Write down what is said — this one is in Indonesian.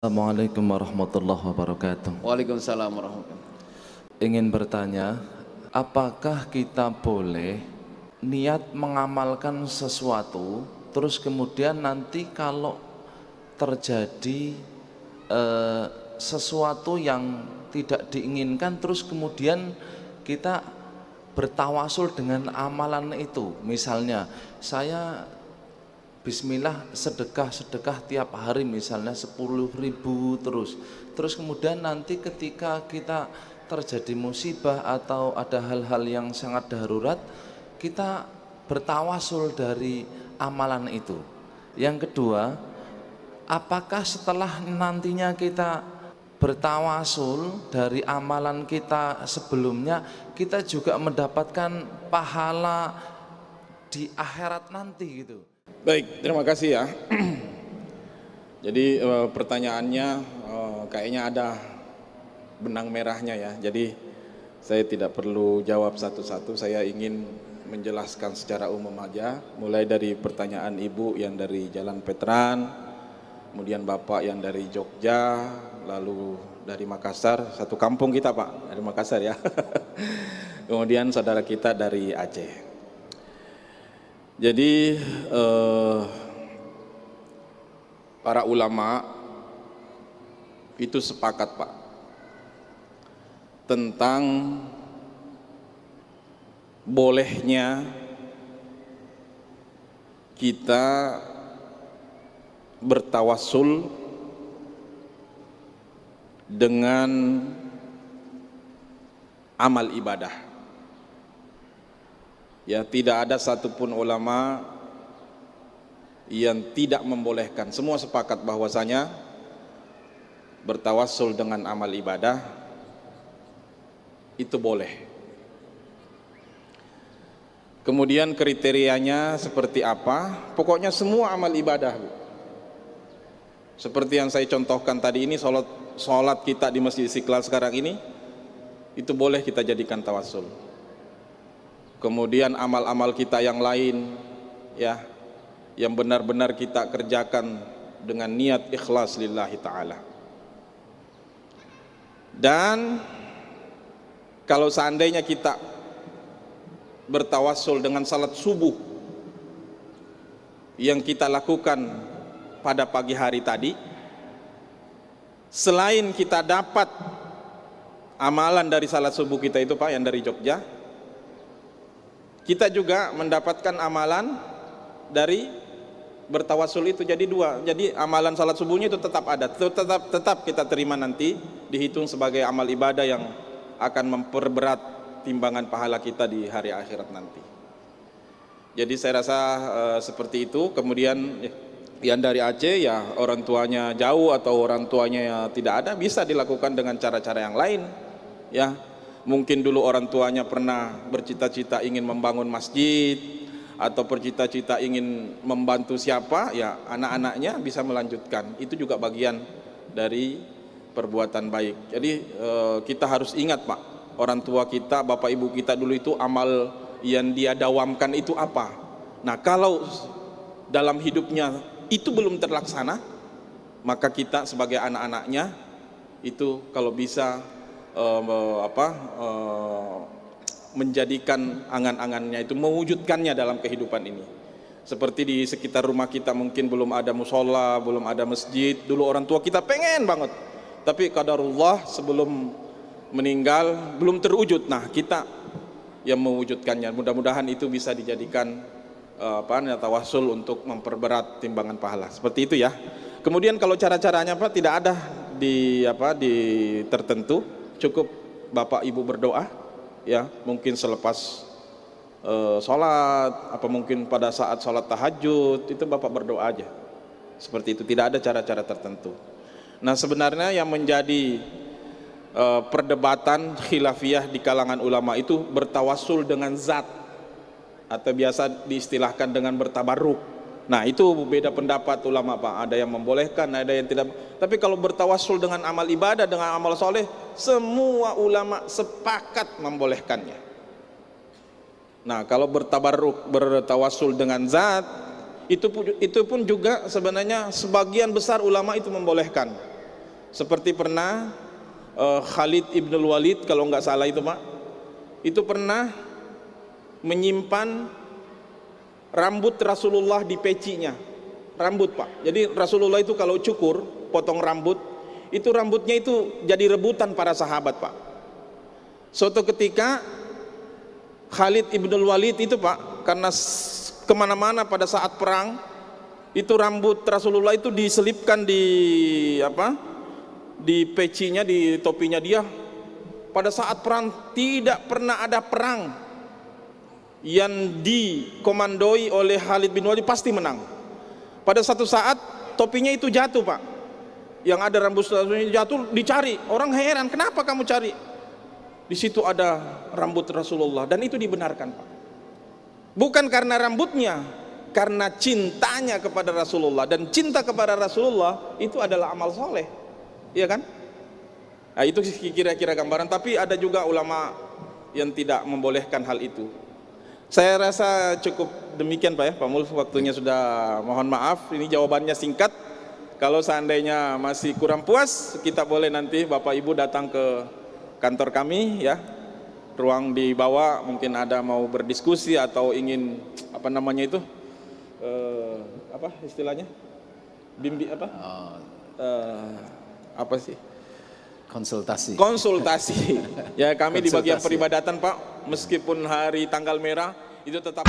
Assalamualaikum warahmatullahi wabarakatuh. Waalaikumsalam warahmatullahi wabarakatuh. Ingin bertanya, apakah kita boleh niat mengamalkan sesuatu, terus kemudian nanti kalau terjadi sesuatu yang tidak diinginkan, terus kemudian kita bertawasul dengan amalan itu. Misalnya, saya Bismillah sedekah tiap hari misalnya 10.000 terus kemudian nanti ketika kita terjadi musibah atau ada hal-hal yang sangat darurat, kita bertawasul dari amalan itu. Yang kedua, apakah setelah nantinya kita bertawasul dari amalan kita sebelumnya, kita juga mendapatkan pahala di akhirat nanti gitu? Baik, terima kasih ya. Jadi pertanyaannya kayaknya ada benang merahnya ya. Jadi saya tidak perlu jawab satu-satu, saya ingin menjelaskan secara umum aja. Mulai dari pertanyaan ibu yang dari Jalan Veteran, kemudian bapak yang dari Jogja, lalu dari Makassar, satu kampung kita Pak, dari Makassar ya. Kemudian saudara kita dari Aceh. Jadi para ulama itu sepakat Pak tentang bolehnya kita bertawassul dengan amal ibadah. Ya, tidak ada satupun ulama yang tidak membolehkan. Semua sepakat bahwasanya bertawassul dengan amal ibadah itu boleh. Kemudian kriterianya seperti apa? Pokoknya semua amal ibadah. Seperti yang saya contohkan tadi ini, sholat kita di Masjid Istiqlal sekarang ini, itu boleh kita jadikan tawassul. Kemudian amal-amal kita yang lain ya, yang benar-benar kita kerjakan dengan niat ikhlas lillahi ta'ala. Dan kalau seandainya kita bertawassul dengan salat subuh yang kita lakukan pada pagi hari tadi, selain kita dapat amalan dari salat subuh kita itu Pak yang dari Jogja, kita juga mendapatkan amalan dari bertawassul itu. Jadi dua, jadi amalan salat subuhnya itu tetap ada, tetap kita terima nanti, dihitung sebagai amal ibadah yang akan memperberat timbangan pahala kita di hari akhirat nanti. Jadi saya rasa seperti itu. Kemudian yang dari Aceh ya orang tuanya jauh atau orang tuanya ya tidak ada, bisa dilakukan dengan cara-cara yang lain ya. Mungkin dulu orang tuanya pernah bercita-cita ingin membangun masjid atau bercita-cita ingin membantu siapa, ya anak-anaknya bisa melanjutkan. Itu juga bagian dari perbuatan baik. Jadi kita harus ingat Pak, orang tua kita, bapak ibu kita dulu itu amal yang dia dawamkan itu apa. Nah kalau dalam hidupnya itu belum terlaksana, maka kita sebagai anak-anaknya itu kalau bisa menjadikan angan-angannya itu, mewujudkannya dalam kehidupan ini. Seperti di sekitar rumah kita mungkin belum ada musola, belum ada masjid. Dulu orang tua kita pengen banget, tapi qadarullah sebelum meninggal belum terwujud. Nah kita yang mewujudkannya. Mudah-mudahan itu bisa dijadikan tawassul untuk memperberat timbangan pahala. Seperti itu ya. Kemudian kalau cara-caranya Pak tidak ada di tertentu. Cukup bapak ibu berdoa ya, mungkin selepas sholat, apa mungkin pada saat sholat tahajud, itu bapak berdoa aja seperti itu, tidak ada cara-cara tertentu. Nah sebenarnya yang menjadi perdebatan khilafiyah di kalangan ulama itu bertawassul dengan zat, atau biasa diistilahkan dengan bertabarruk. Nah itu beda pendapat ulama Pak, ada yang membolehkan, ada yang tidak. Tapi kalau bertawassul dengan amal ibadah, dengan amal soleh, semua ulama sepakat membolehkannya. Nah kalau bertabarruk, bertawassul dengan zat, itu pun juga sebenarnya sebagian besar ulama itu membolehkan. Seperti pernah Khalid ibn Walid kalau nggak salah itu Pak, itu pernah menyimpan rambut Rasulullah di pecinya, rambut Pak. Jadi Rasulullah itu kalau cukur, potong rambut, itu rambutnya itu jadi rebutan para sahabat Pak. Suatu ketika Khalid ibn Walid itu Pak, karena kemana-mana pada saat perang, itu rambut Rasulullah itu diselipkan di di pecinya, di topinya dia. Pada saat perang tidak pernah ada perang yang dikomandoi oleh Khalid bin Walid pasti menang. Pada satu saat topinya itu jatuh Pak, yang ada rambut Rasulullah jatuh, dicari, orang heran, kenapa kamu cari? Di situ ada rambut Rasulullah, dan itu dibenarkan Pak. Bukan karena rambutnya, karena cintanya kepada Rasulullah, dan cinta kepada Rasulullah itu adalah amal soleh, iya kan? Nah, itu kira-kira gambaran. Tapi ada juga ulama yang tidak membolehkan hal itu. Saya rasa cukup demikian Pak ya, Pak Mul, waktunya sudah, mohon maaf, ini jawabannya singkat. Kalau seandainya masih kurang puas, kita boleh nanti Bapak Ibu datang ke kantor kami ya, ruang di bawah, mungkin ada mau berdiskusi atau ingin apa namanya itu, apa istilahnya, apa sih, konsultasi ya, kami di bagian peribadatan Pak, meskipun hari tanggal merah itu tetap